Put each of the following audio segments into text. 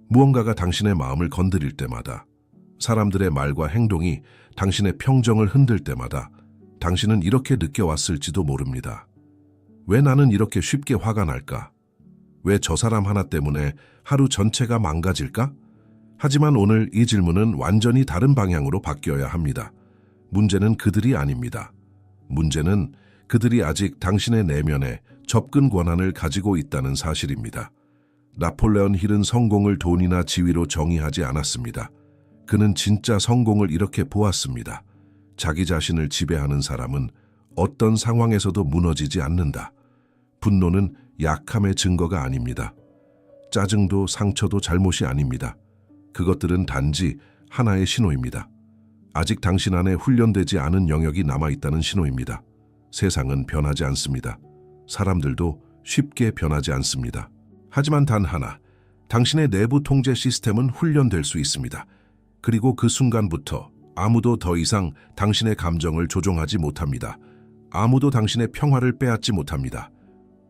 무언가가 당신의 마음을 건드릴 때마다, 사람들의 말과 행동이 당신의 평정을 흔들 때마다 당신은 이렇게 느껴왔을지도 모릅니다. 왜 나는 이렇게 쉽게 화가 날까? 왜 저 사람 하나 때문에 하루 전체가 망가질까? 하지만 오늘 이 질문은 완전히 다른 방향으로 바뀌어야 합니다. 문제는 그들이 아닙니다. 문제는 그들이 아직 당신의 내면에 접근 권한을 가지고 있다는 사실입니다. 나폴레온 힐은 성공을 돈이나 지위로 정의하지 않았습니다. 그는 진짜 성공을 이렇게 보았습니다. 자기 자신을 지배하는 사람은 어떤 상황에서도 무너지지 않는다. 분노는 약함의 증거가 아닙니다. 짜증도 상처도 잘못이 아닙니다. 그것들은 단지 하나의 신호입니다. 아직 당신 안에 훈련되지 않은 영역이 남아있다는 신호입니다. 세상은 변하지 않습니다. 사람들도 쉽게 변하지 않습니다. 하지만 단 하나, 당신의 내부 통제 시스템은 훈련될 수 있습니다. 그리고 그 순간부터 아무도 더 이상 당신의 감정을 조종하지 못합니다. 아무도 당신의 평화를 빼앗지 못합니다.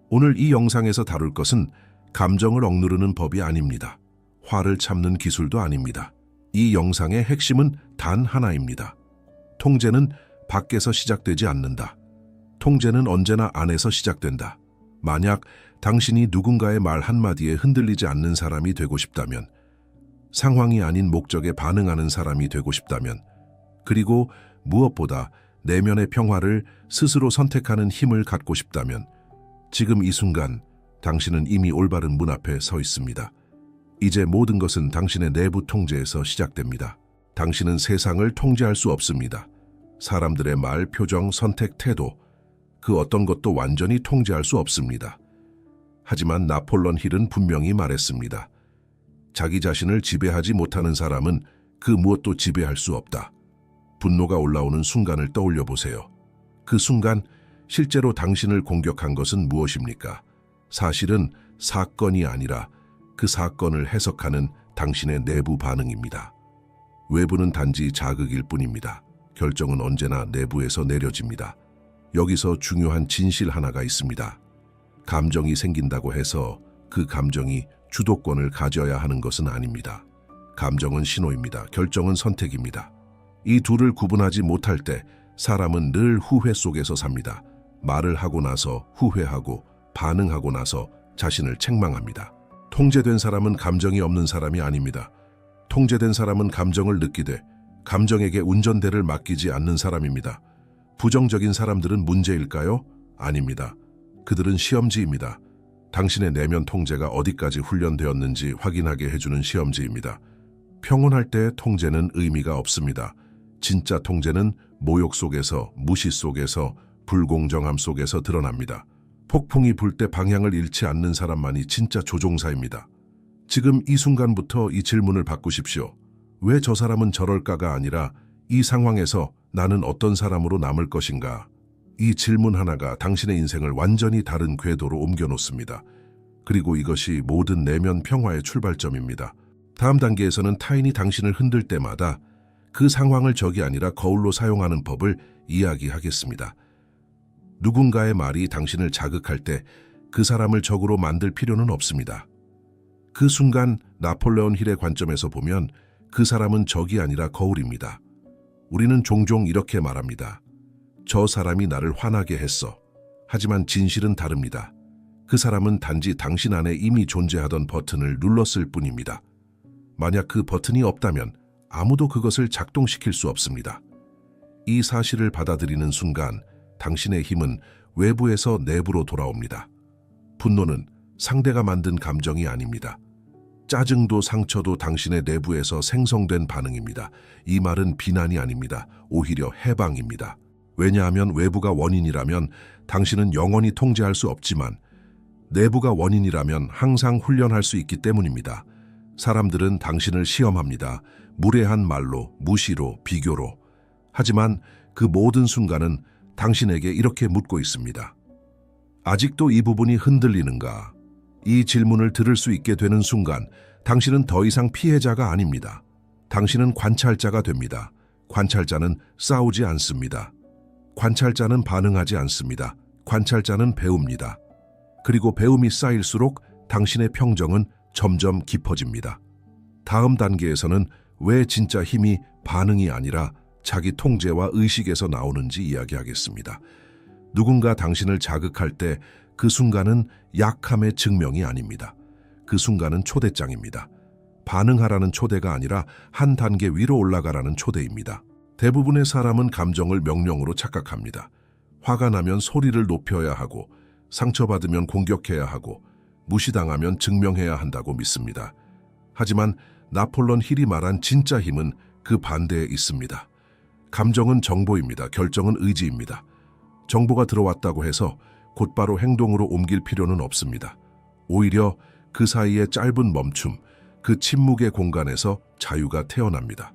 오늘 이 영상에서 다룰 것은 감정을 억누르는 법이 아닙니다. 화를 참는 기술도 아닙니다. 이 영상의 핵심은 단 하나입니다. 통제는 밖에서 시작되지 않는다. 통제는 언제나 안에서 시작된다. 만약 당신이 누군가의 말 한마디에 흔들리지 않는 사람이 되고 싶다면, 상황이 아닌 목적에 반응하는 사람이 되고 싶다면, 그리고 무엇보다 내면의 평화를 스스로 선택하는 힘을 갖고 싶다면, 지금 이 순간 당신은 이미 올바른 문 앞에 서 있습니다. 이제 모든 것은 당신의 내부 통제에서 시작됩니다. 당신은 세상을 통제할 수 없습니다. 사람들의 말, 표정, 선택, 태도, 그 어떤 것도 완전히 통제할 수 없습니다. 하지만 나폴레온 힐은 분명히 말했습니다. 자기 자신을 지배하지 못하는 사람은 그 무엇도 지배할 수 없다. 분노가 올라오는 순간을 떠올려 보세요. 그 순간 실제로 당신을 공격한 것은 무엇입니까? 사실은 사건이 아니라 그 사건을 해석하는 당신의 내부 반응입니다. 외부는 단지 자극일 뿐입니다. 결정은 언제나 내부에서 내려집니다. 여기서 중요한 진실 하나가 있습니다. 감정이 생긴다고 해서 그 감정이 주도권을 가져야 하는 것은 아닙니다. 감정은 신호입니다. 결정은 선택입니다. 이 둘을 구분하지 못할 때 사람은 늘 후회 속에서 삽니다. 말을 하고 나서 후회하고 반응하고 나서 자신을 책망합니다. 통제된 사람은 감정이 없는 사람이 아닙니다. 통제된 사람은 감정을 느끼되 감정에게 운전대를 맡기지 않는 사람입니다. 부정적인 사람들은 문제일까요? 아닙니다. 그들은 시험지입니다. 당신의 내면 통제가 어디까지 훈련되었는지 확인하게 해주는 시험지입니다. 평온할 때 통제는 의미가 없습니다. 진짜 통제는 모욕 속에서, 무시 속에서, 불공정함 속에서 드러납니다. 폭풍이 불 때 방향을 잃지 않는 사람만이 진짜 조종사입니다. 지금 이 순간부터 이 질문을 바꾸십시오. 왜 저 사람은 저럴까가 아니라 이 상황에서 나는 어떤 사람으로 남을 것인가? 이 질문 하나가 당신의 인생을 완전히 다른 궤도로 옮겨놓습니다. 그리고 이것이 모든 내면 평화의 출발점입니다. 다음 단계에서는 타인이 당신을 흔들 때마다 그 상황을 적이 아니라 거울로 사용하는 법을 이야기하겠습니다. 누군가의 말이 당신을 자극할 때 그 사람을 적으로 만들 필요는 없습니다. 그 순간 나폴레온 힐의 관점에서 보면 그 사람은 적이 아니라 거울입니다. 우리는 종종 이렇게 말합니다. 저 사람이 나를 화나게 했어. 하지만 진실은 다릅니다. 그 사람은 단지 당신 안에 이미 존재하던 버튼을 눌렀을 뿐입니다. 만약 그 버튼이 없다면 아무도 그것을 작동시킬 수 없습니다. 이 사실을 받아들이는 순간 당신의 힘은 외부에서 내부로 돌아옵니다. 분노는 상대가 만든 감정이 아닙니다. 짜증도 상처도 당신의 내부에서 생성된 반응입니다. 이 말은 비난이 아닙니다. 오히려 해방입니다. 왜냐하면 외부가 원인이라면 당신은 영원히 통제할 수 없지만 내부가 원인이라면 항상 훈련할 수 있기 때문입니다. 사람들은 당신을 시험합니다. 무례한 말로, 무시로, 비교로. 하지만 그 모든 순간은 당신에게 이렇게 묻고 있습니다. 아직도 이 부분이 흔들리는가? 이 질문을 들을 수 있게 되는 순간 당신은 더 이상 피해자가 아닙니다. 당신은 관찰자가 됩니다. 관찰자는 싸우지 않습니다. 관찰자는 반응하지 않습니다. 관찰자는 배웁니다. 그리고 배움이 쌓일수록 당신의 평정은 점점 깊어집니다. 다음 단계에서는 왜 진짜 힘이 반응이 아니라 자기 통제와 의식에서 나오는지 이야기하겠습니다. 누군가 당신을 자극할 때 그 순간은 약함의 증명이 아닙니다. 그 순간은 초대장입니다. 반응하라는 초대가 아니라 한 단계 위로 올라가라는 초대입니다. 대부분의 사람은 감정을 명령으로 착각합니다. 화가 나면 소리를 높여야 하고, 상처받으면 공격해야 하고, 무시당하면 증명해야 한다고 믿습니다. 하지만 나폴론 힐이 말한 진짜 힘은 그 반대에 있습니다. 감정은 정보입니다. 결정은 의지입니다. 정보가 들어왔다고 해서 곧바로 행동으로 옮길 필요는 없습니다. 오히려 그 사이의 짧은 멈춤, 그 침묵의 공간에서 자유가 태어납니다.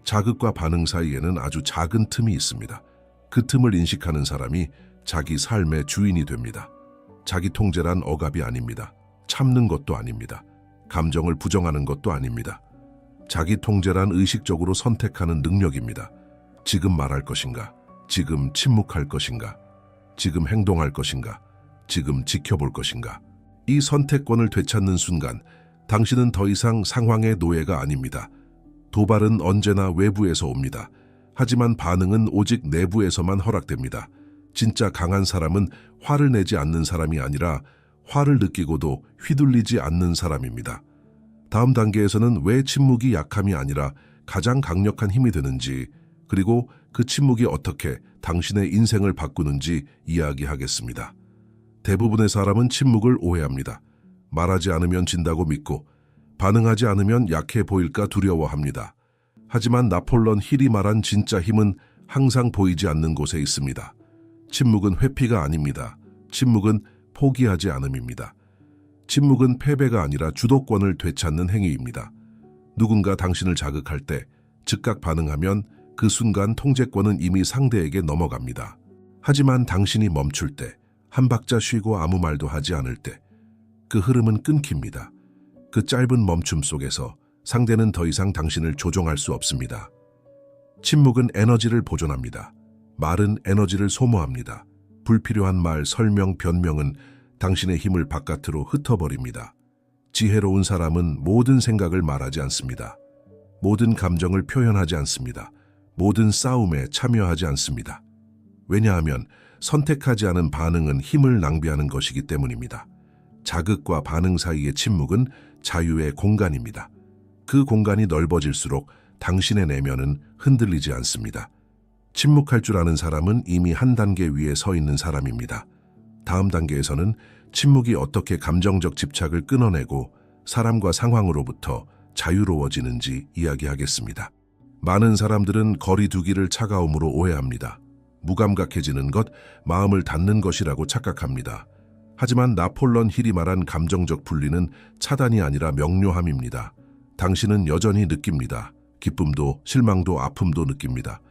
자극과 반응 사이에는 아주 작은 틈이 있습니다. 그 틈을 인식하는 사람이 자기 삶의 주인이 됩니다. 자기 통제란 억압이 아닙니다. 참는 것도 아닙니다. 감정을 부정하는 것도 아닙니다. 자기 통제란 의식적으로 선택하는 능력입니다. 지금 말할 것인가? 지금 침묵할 것인가? 지금 행동할 것인가? 지금 지켜볼 것인가? 이 선택권을 되찾는 순간 당신은 더 이상 상황의 노예가 아닙니다. 도발은 언제나 외부에서 옵니다. 하지만 반응은 오직 내부에서만 허락됩니다. 진짜 강한 사람은 화를 내지 않는 사람이 아니라 화를 느끼고도 휘둘리지 않는 사람입니다. 다음 단계에서는 왜 침묵이 약함이 아니라 가장 강력한 힘이 되는지, 그리고 그 침묵이 어떻게 당신의 인생을 바꾸는지 이야기하겠습니다. 대부분의 사람은 침묵을 오해합니다. 말하지 않으면 진다고 믿고 반응하지 않으면 약해 보일까 두려워합니다. 하지만 나폴론 힐이 말한 진짜 힘은 항상 보이지 않는 곳에 있습니다. 침묵은 회피가 아닙니다. 침묵은 포기하지 않음입니다. 침묵은 패배가 아니라 주도권을 되찾는 행위입니다. 누군가 당신을 자극할 때 즉각 반응하면 그 순간 통제권은 이미 상대에게 넘어갑니다. 하지만 당신이 멈출 때, 한 박자 쉬고 아무 말도 하지 않을 때, 그 흐름은 끊깁니다. 그 짧은 멈춤 속에서 상대는 더 이상 당신을 조종할 수 없습니다. 침묵은 에너지를 보존합니다. 말은 에너지를 소모합니다. 불필요한 말, 설명, 변명은 당신의 힘을 바깥으로 흩어버립니다. 지혜로운 사람은 모든 생각을 말하지 않습니다. 모든 감정을 표현하지 않습니다. 모든 싸움에 참여하지 않습니다. 왜냐하면 선택하지 않은 반응은 힘을 낭비하는 것이기 때문입니다. 자극과 반응 사이의 침묵은 자유의 공간입니다. 그 공간이 넓어질수록 당신의 내면은 흔들리지 않습니다. 침묵할 줄 아는 사람은 이미 한 단계 위에 서 있는 사람입니다. 다음 단계에서는 침묵이 어떻게 감정적 집착을 끊어내고 사람과 상황으로부터 자유로워지는지 이야기하겠습니다. 많은 사람들은 거리 두기를 차가움으로 오해합니다. 무감각해지는 것, 마음을 닫는 것이라고 착각합니다. 하지만 나폴론 힐이 말한 감정적 분리는 차단이 아니라 명료함입니다. 당신은 여전히 느낍니다. 기쁨도 실망도 아픔도 느낍니다.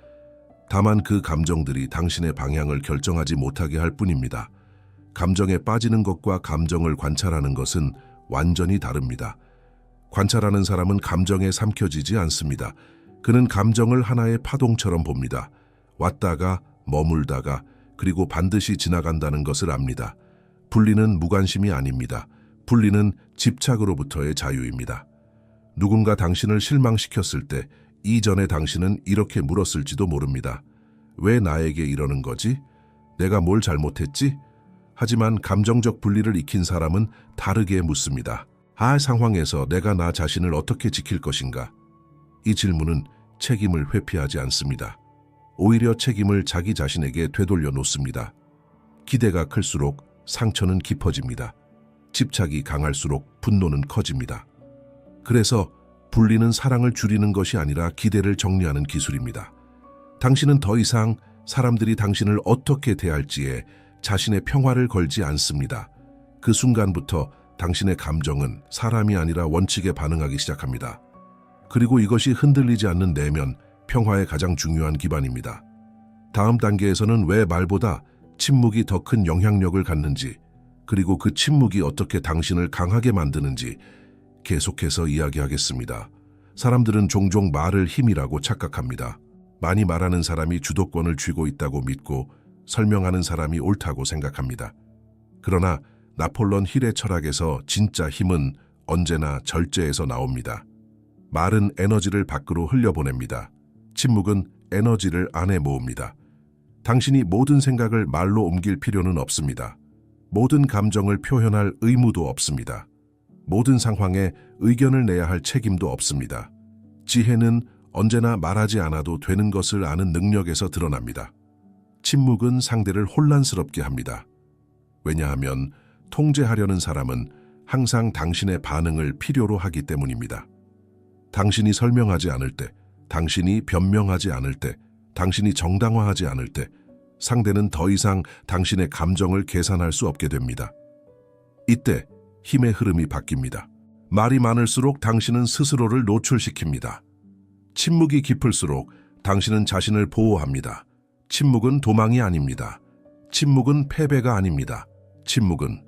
다만 그 감정들이 당신의 방향을 결정하지 못하게 할 뿐입니다. 감정에 빠지는 것과 감정을 관찰하는 것은 완전히 다릅니다. 관찰하는 사람은 감정에 삼켜지지 않습니다. 그는 감정을 하나의 파동처럼 봅니다. 왔다가 머물다가 그리고 반드시 지나간다는 것을 압니다. 분리는 무관심이 아닙니다. 분리는 집착으로부터의 자유입니다. 누군가 당신을 실망시켰을 때 이전에 당신은 이렇게 물었을지도 모릅니다. 왜 나에게 이러는 거지? 내가 뭘 잘못했지? 하지만 감정적 분리를 익힌 사람은 다르게 묻습니다. 상황에서 내가 나 자신을 어떻게 지킬 것인가? 이 질문은 책임을 회피하지 않습니다. 오히려 책임을 자기 자신에게 되돌려 놓습니다. 기대가 클수록 상처는 깊어집니다. 집착이 강할수록 분노는 커집니다. 그래서 분리는 사랑을 줄이는 것이 아니라 기대를 정리하는 기술입니다. 당신은 더 이상 사람들이 당신을 어떻게 대할지에 자신의 평화를 걸지 않습니다. 그 순간부터 당신의 감정은 사람이 아니라 원칙에 반응하기 시작합니다. 그리고 이것이 흔들리지 않는 내면, 평화의 가장 중요한 기반입니다. 다음 단계에서는 왜 말보다 침묵이 더 큰 영향력을 갖는지, 그리고 그 침묵이 어떻게 당신을 강하게 만드는지 계속해서 이야기하겠습니다. 사람들은 종종 말을 힘이라고 착각합니다. 많이 말하는 사람이 주도권을 쥐고 있다고 믿고 설명하는 사람이 옳다고 생각합니다. 그러나 나폴론 힐의 철학에서 진짜 힘은 언제나 절제에서 나옵니다. 말은 에너지를 밖으로 흘려보냅니다. 침묵은 에너지를 안에 모읍니다. 당신이 모든 생각을 말로 옮길 필요는 없습니다. 모든 감정을 표현할 의무도 없습니다. 모든 상황에 의견을 내야 할 책임도 없습니다. 지혜는 언제나 말하지 않아도 되는 것을 아는 능력에서 드러납니다. 침묵은 상대를 혼란스럽게 합니다. 왜냐하면 통제하려는 사람은 항상 당신의 반응을 필요로 하기 때문입니다. 당신이 설명하지 않을 때, 당신이 변명하지 않을 때, 당신이 정당화하지 않을 때, 상대는 더 이상 당신의 감정을 계산할 수 없게 됩니다. 이때 힘의 흐름이 바뀝니다. 말이 많을수록 당신은 스스로를 노출시킵니다. 침묵이 깊을수록 당신은 자신을 보호합니다. 침묵은 도망이 아닙니다. 침묵은 패배가 아닙니다. 침묵은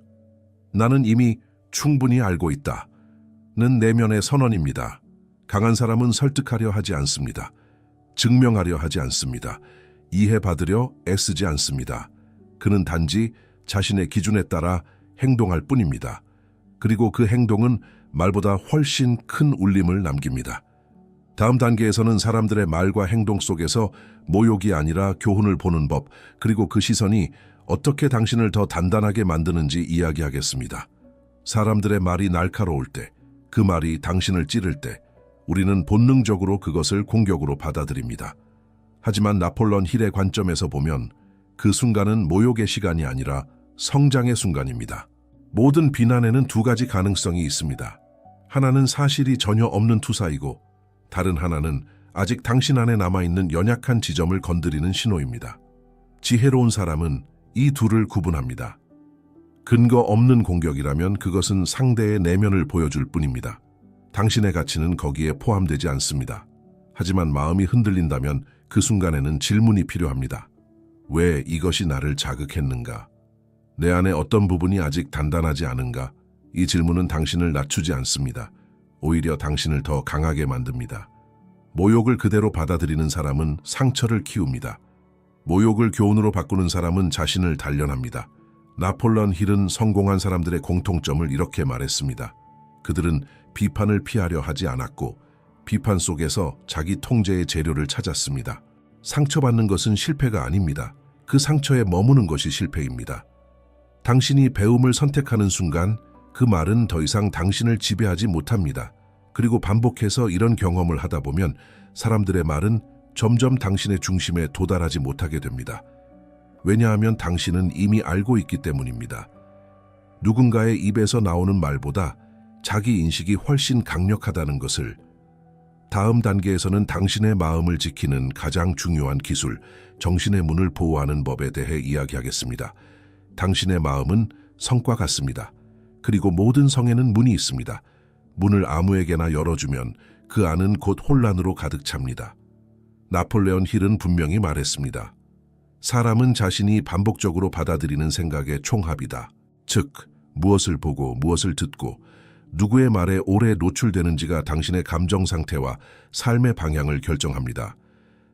나는 이미 충분히 알고 있다는 내면의 선언입니다. 강한 사람은 설득하려 하지 않습니다. 증명하려 하지 않습니다. 이해받으려 애쓰지 않습니다. 그는 단지 자신의 기준에 따라 행동할 뿐입니다. 그리고 그 행동은 말보다 훨씬 큰 울림을 남깁니다. 다음 단계에서는 사람들의 말과 행동 속에서 모욕이 아니라 교훈을 보는 법, 그리고 그 시선이 어떻게 당신을 더 단단하게 만드는지 이야기하겠습니다. 사람들의 말이 날카로울 때, 그 말이 당신을 찌를 때, 우리는 본능적으로 그것을 공격으로 받아들입니다. 하지만 나폴레옹 힐의 관점에서 보면 그 순간은 모욕의 시간이 아니라 성장의 순간입니다. 모든 비난에는 두 가지 가능성이 있습니다. 하나는 사실이 전혀 없는 투사이고, 다른 하나는 아직 당신 안에 남아있는 연약한 지점을 건드리는 신호입니다. 지혜로운 사람은 이 둘을 구분합니다. 근거 없는 공격이라면 그것은 상대의 내면을 보여줄 뿐입니다. 당신의 가치는 거기에 포함되지 않습니다. 하지만 마음이 흔들린다면 그 순간에는 질문이 필요합니다. 왜 이것이 나를 자극했는가? 내 안에 어떤 부분이 아직 단단하지 않은가? 이 질문은 당신을 낮추지 않습니다. 오히려 당신을 더 강하게 만듭니다. 모욕을 그대로 받아들이는 사람은 상처를 키웁니다. 모욕을 교훈으로 바꾸는 사람은 자신을 단련합니다. 나폴레옹 힐은 성공한 사람들의 공통점을 이렇게 말했습니다. 그들은 비판을 피하려 하지 않았고 비판 속에서 자기 통제의 재료를 찾았습니다. 상처받는 것은 실패가 아닙니다. 그 상처에 머무는 것이 실패입니다. 당신이 배움을 선택하는 순간 그 말은 더 이상 당신을 지배하지 못합니다. 그리고 반복해서 이런 경험을 하다 보면 사람들의 말은 점점 당신의 중심에 도달하지 못하게 됩니다. 왜냐하면 당신은 이미 알고 있기 때문입니다. 누군가의 입에서 나오는 말보다 자기 인식이 훨씬 강력하다는 것을. 다음 단계에서는 당신의 마음을 지키는 가장 중요한 기술, 정신의 문을 보호하는 법에 대해 이야기하겠습니다. 당신의 마음은 성과 같습니다. 그리고 모든 성에는 문이 있습니다. 문을 아무에게나 열어주면 그 안은 곧 혼란으로 가득 찹니다. 나폴레옹 힐은 분명히 말했습니다. 사람은 자신이 반복적으로 받아들이는 생각의 총합이다. 즉, 무엇을 보고 무엇을 듣고 누구의 말에 오래 노출되는지가 당신의 감정 상태와 삶의 방향을 결정합니다.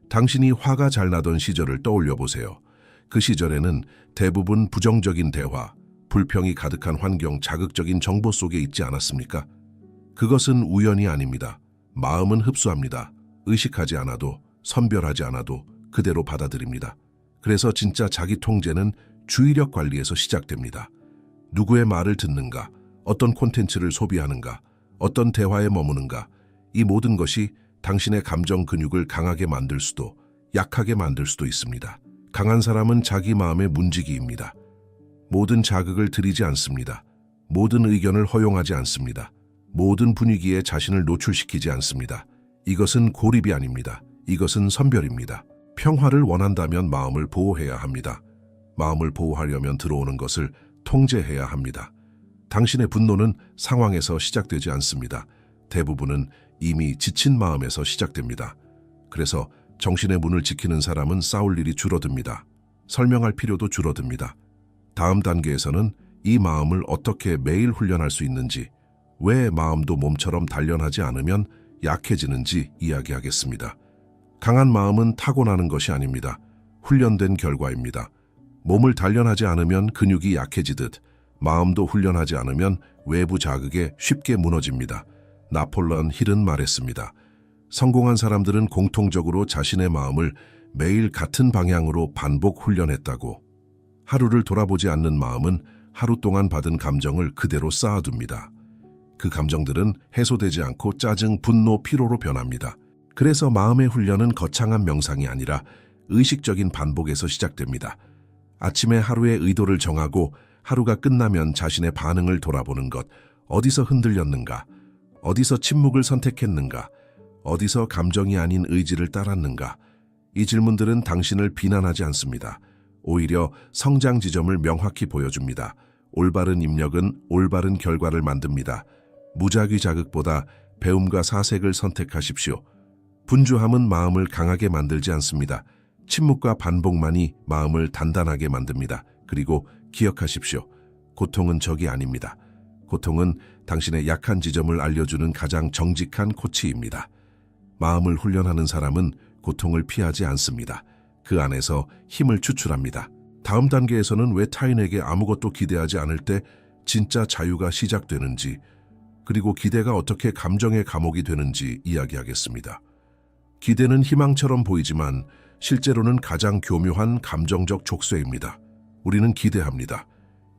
당신이 화가 잘 나던 시절을 떠올려 보세요. 그 시절에는 대부분 부정적인 대화, 불평이 가득한 환경, 자극적인 정보 속에 있지 않았습니까? 그것은 우연이 아닙니다. 마음은 흡수합니다. 의식하지 않아도, 선별하지 않아도 그대로 받아들입니다. 그래서 진짜 자기 통제는 주의력 관리에서 시작됩니다. 누구의 말을 듣는가, 어떤 콘텐츠를 소비하는가, 어떤 대화에 머무는가, 이 모든 것이 당신의 감정 근육을 강하게 만들 수도 약하게 만들 수도 있습니다. 강한 사람은 자기 마음의 문지기입니다. 모든 자극을 들이지 않습니다. 모든 의견을 허용하지 않습니다. 모든 분위기에 자신을 노출시키지 않습니다. 이것은 고립이 아닙니다. 이것은 선별입니다. 평화를 원한다면 마음을 보호해야 합니다. 마음을 보호하려면 들어오는 것을 통제해야 합니다. 당신의 분노는 상황에서 시작되지 않습니다. 대부분은 이미 지친 마음에서 시작됩니다. 그래서 정신의 문을 지키는 사람은 싸울 일이 줄어듭니다. 설명할 필요도 줄어듭니다. 다음 단계에서는 이 마음을 어떻게 매일 훈련할 수 있는지, 왜 마음도 몸처럼 단련하지 않으면 약해지는지 이야기하겠습니다. 강한 마음은 타고나는 것이 아닙니다. 훈련된 결과입니다. 몸을 단련하지 않으면 근육이 약해지듯 마음도 훈련하지 않으면 외부 자극에 쉽게 무너집니다. 나폴레온 힐은 말했습니다. 성공한 사람들은 공통적으로 자신의 마음을 매일 같은 방향으로 반복 훈련했다고. 하루를 돌아보지 않는 마음은 하루 동안 받은 감정을 그대로 쌓아둡니다. 그 감정들은 해소되지 않고 짜증, 분노, 피로로 변합니다. 그래서 마음의 훈련은 거창한 명상이 아니라 의식적인 반복에서 시작됩니다. 아침에 하루의 의도를 정하고 하루가 끝나면 자신의 반응을 돌아보는 것, 어디서 흔들렸는가, 어디서 침묵을 선택했는가, 어디서 감정이 아닌 의지를 따랐는가. 이 질문들은 당신을 비난하지 않습니다. 오히려 성장 지점을 명확히 보여줍니다. 올바른 입력은 올바른 결과를 만듭니다. 무작위 자극보다 배움과 사색을 선택하십시오. 분주함은 마음을 강하게 만들지 않습니다. 침묵과 반복만이 마음을 단단하게 만듭니다. 그리고 기억하십시오. 고통은 적이 아닙니다. 고통은 당신의 약한 지점을 알려주는 가장 정직한 코치입니다. 마음을 훈련하는 사람은 고통을 피하지 않습니다. 그 안에서 힘을 추출합니다. 다음 단계에서는 왜 타인에게 아무것도 기대하지 않을 때 진짜 자유가 시작되는지, 그리고 기대가 어떻게 감정의 감옥이 되는지 이야기하겠습니다. 기대는 희망처럼 보이지만 실제로는 가장 교묘한 감정적 족쇄입니다. 우리는 기대합니다.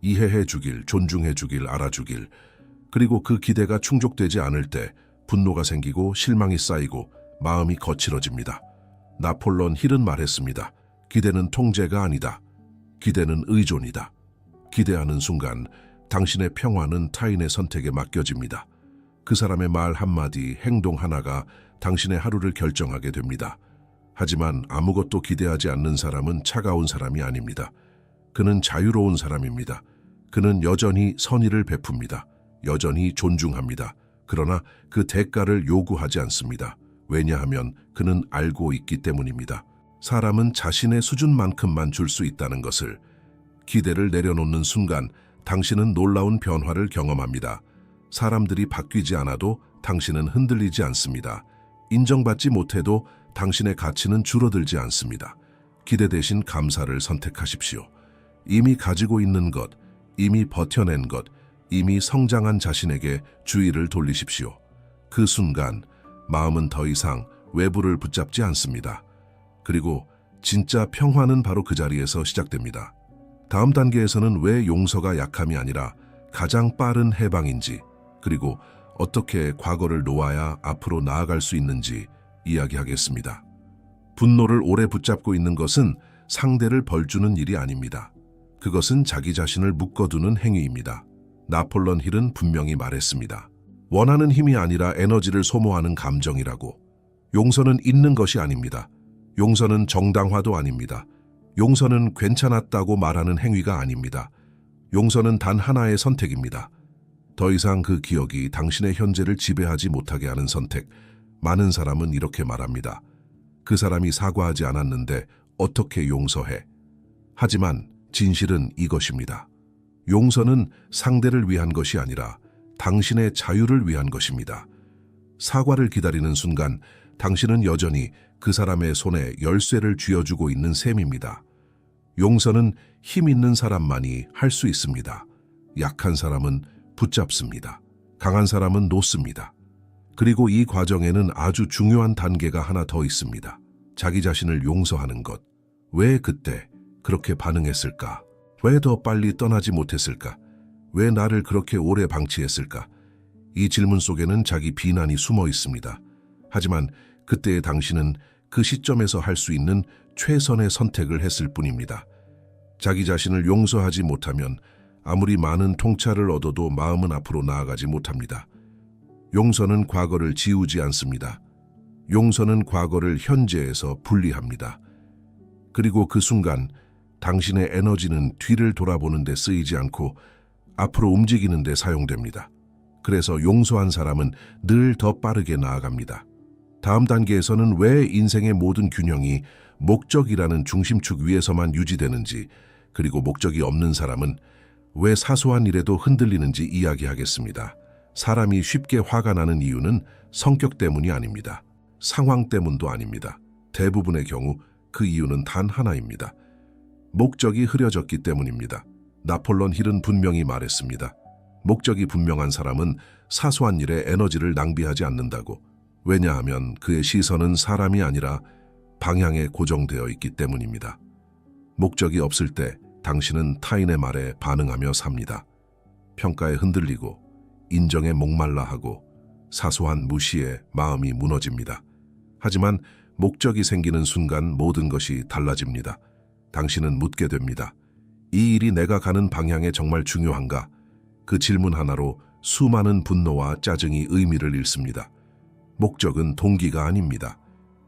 이해해 주길, 존중해 주길, 알아주길. 그리고 그 기대가 충족되지 않을 때 분노가 생기고 실망이 쌓이고 마음이 거칠어집니다. 나폴레온 힐은 말했습니다. 기대는 통제가 아니다. 기대는 의존이다. 기대하는 순간 당신의 평화는 타인의 선택에 맡겨집니다. 그 사람의 말 한마디, 행동 하나가 당신의 하루를 결정하게 됩니다. 하지만 아무것도 기대하지 않는 사람은 차가운 사람이 아닙니다. 그는 자유로운 사람입니다. 그는 여전히 선의를 베풉니다. 여전히 존중합니다. 그러나 그 대가를 요구하지 않습니다. 왜냐하면 그는 알고 있기 때문입니다. 사람은 자신의 수준만큼만 줄 수 있다는 것을. 기대를 내려놓는 순간 당신은 놀라운 변화를 경험합니다. 사람들이 바뀌지 않아도 당신은 흔들리지 않습니다. 인정받지 못해도 당신의 가치는 줄어들지 않습니다. 기대 대신 감사를 선택하십시오. 이미 가지고 있는 것, 이미 버텨낸 것, 이미 성장한 자신에게 주의를 돌리십시오. 그 순간 마음은 더 이상 외부를 붙잡지 않습니다. 그리고 진짜 평화는 바로 그 자리에서 시작됩니다. 다음 단계에서는 왜 용서가 약함이 아니라 가장 빠른 해방인지, 그리고 어떻게 과거를 놓아야 앞으로 나아갈 수 있는지 이야기하겠습니다. 분노를 오래 붙잡고 있는 것은 상대를 벌주는 일이 아닙니다. 그것은 자기 자신을 묶어두는 행위입니다. 나폴레온 힐은 분명히 말했습니다. 원하는 힘이 아니라 에너지를 소모하는 감정이라고. 용서는 있는 것이 아닙니다. 용서는 정당화도 아닙니다. 용서는 괜찮았다고 말하는 행위가 아닙니다. 용서는 단 하나의 선택입니다. 더 이상 그 기억이 당신의 현재를 지배하지 못하게 하는 선택. 많은 사람은 이렇게 말합니다. 그 사람이 사과하지 않았는데 어떻게 용서해? 하지만 진실은 이것입니다. 용서는 상대를 위한 것이 아니라 당신의 자유를 위한 것입니다. 사과를 기다리는 순간 당신은 여전히 그 사람의 손에 열쇠를 쥐어주고 있는 셈입니다. 용서는 힘 있는 사람만이 할 수 있습니다. 약한 사람은 붙잡습니다. 강한 사람은 놓습니다. 그리고 이 과정에는 아주 중요한 단계가 하나 더 있습니다. 자기 자신을 용서하는 것. 왜 그때 그렇게 반응했을까? 왜 더 빨리 떠나지 못했을까? 왜 나를 그렇게 오래 방치했을까? 이 질문 속에는 자기 비난이 숨어 있습니다. 하지만 그때의 당신은 그 시점에서 할 수 있는 최선의 선택을 했을 뿐입니다. 자기 자신을 용서하지 못하면 아무리 많은 통찰을 얻어도 마음은 앞으로 나아가지 못합니다. 용서는 과거를 지우지 않습니다. 용서는 과거를 현재에서 분리합니다. 그리고 그 순간 당신의 에너지는 뒤를 돌아보는 데 쓰이지 않고 앞으로 움직이는 데 사용됩니다. 그래서 용서한 사람은 늘 더 빠르게 나아갑니다. 다음 단계에서는 왜 인생의 모든 균형이 목적이라는 중심축 위에서만 유지되는지, 그리고 목적이 없는 사람은 왜 사소한 일에도 흔들리는지 이야기하겠습니다. 사람이 쉽게 화가 나는 이유는 성격 때문이 아닙니다. 상황 때문도 아닙니다. 대부분의 경우 그 이유는 단 하나입니다. 목적이 흐려졌기 때문입니다. 나폴레온 힐은 분명히 말했습니다. 목적이 분명한 사람은 사소한 일에 에너지를 낭비하지 않는다고. 왜냐하면 그의 시선은 사람이 아니라 방향에 고정되어 있기 때문입니다. 목적이 없을 때 당신은 타인의 말에 반응하며 삽니다. 평가에 흔들리고 인정에 목말라 하고 사소한 무시에 마음이 무너집니다. 하지만 목적이 생기는 순간 모든 것이 달라집니다. 당신은 묻게 됩니다. 이 일이 내가 가는 방향에 정말 중요한가? 그 질문 하나로 수많은 분노와 짜증이 의미를 잃습니다. 목적은 동기가 아닙니다.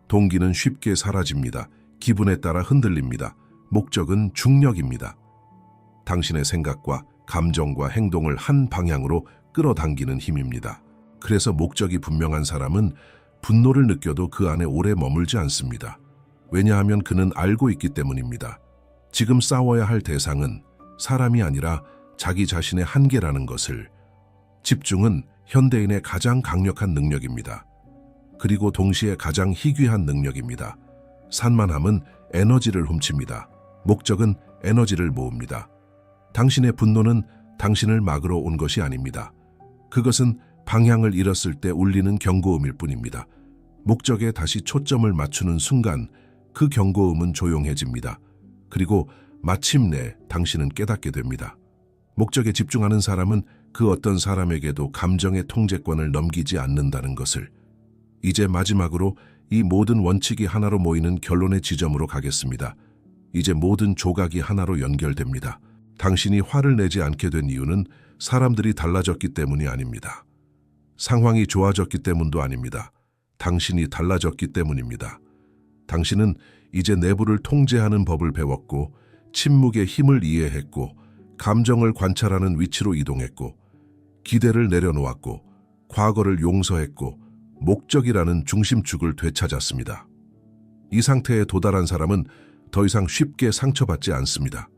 동기는 쉽게 사라집니다. 기분에 따라 흔들립니다. 목적은 중력입니다. 당신의 생각과 감정과 행동을 한 방향으로 끌어당기는 힘입니다. 그래서 목적이 분명한 사람은 분노를 느껴도 그 안에 오래 머물지 않습니다. 왜냐하면 그는 알고 있기 때문입니다. 지금 싸워야 할 대상은 사람이 아니라 자기 자신의 한계라는 것을. 집중은 현대인의 가장 강력한 능력입니다. 그리고 동시에 가장 희귀한 능력입니다. 산만함은 에너지를 훔칩니다. 목적은 에너지를 모읍니다. 당신의 분노는 당신을 막으러 온 것이 아닙니다. 그것은 방향을 잃었을 때 울리는 경고음일 뿐입니다. 목적에 다시 초점을 맞추는 순간 그 경고음은 조용해집니다. 그리고 마침내 당신은 깨닫게 됩니다. 목적에 집중하는 사람은 그 어떤 사람에게도 감정의 통제권을 넘기지 않는다는 것을. 이제 마지막으로 이 모든 원칙이 하나로 모이는 결론의 지점으로 가겠습니다. 이제 모든 조각이 하나로 연결됩니다. 당신이 화를 내지 않게 된 이유는 사람들이 달라졌기 때문이 아닙니다. 상황이 좋아졌기 때문도 아닙니다. 당신이 달라졌기 때문입니다. 당신은 이제 내부를 통제하는 법을 배웠고, 침묵의 힘을 이해했고, 감정을 관찰하는 위치로 이동했고, 기대를 내려놓았고, 과거를 용서했고, 목적이라는 중심축을 되찾았습니다. 이 상태에 도달한 사람은 더 이상 쉽게 상처받지 않습니다.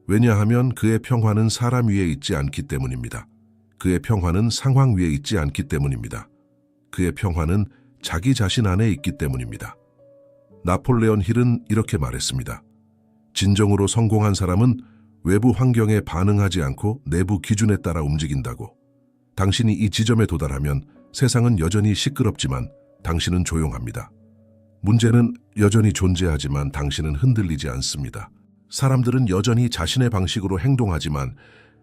왜냐하면 그의 평화는 사람 위에 있지 않기 때문입니다. 그의 평화는 상황 위에 있지 않기 때문입니다. 그의 평화는 자기 자신 안에 있기 때문입니다. 나폴레온 힐은 이렇게 말했습니다. 진정으로 성공한 사람은 외부 환경에 반응하지 않고 내부 기준에 따라 움직인다고. 당신이 이 지점에 도달하면 세상은 여전히 시끄럽지만 당신은 조용합니다. 문제는 여전히 존재하지만 당신은 흔들리지 않습니다. 사람들은 여전히 자신의 방식으로 행동하지만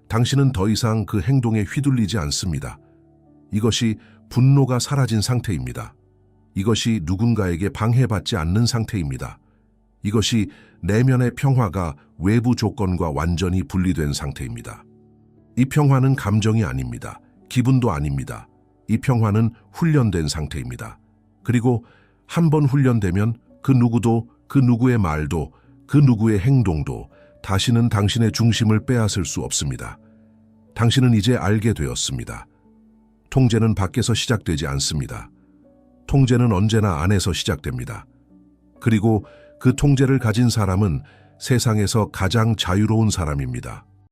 당신은 더 이상 그 행동에 휘둘리지 않습니다. 이것이 분노가 사라진 상태입니다. 이것이 누군가에게 방해받지 않는 상태입니다. 이것이 내면의 평화가 외부 조건과 완전히 분리된 상태입니다. 이 평화는 감정이 아닙니다. 기분도 아닙니다. 이 평화는 훈련된 상태입니다. 그리고 한 번 훈련되면 그 누구도, 그 누구의 말도, 그 누구의 행동도 다시는 당신의 중심을 빼앗을 수 없습니다. 당신은 이제 알게 되었습니다. 통제는 밖에서 시작되지 않습니다. 통제는 언제나 안에서 시작됩니다. 그리고 그 통제를 가진 사람은 세상에서 가장 자유로운 사람입니다.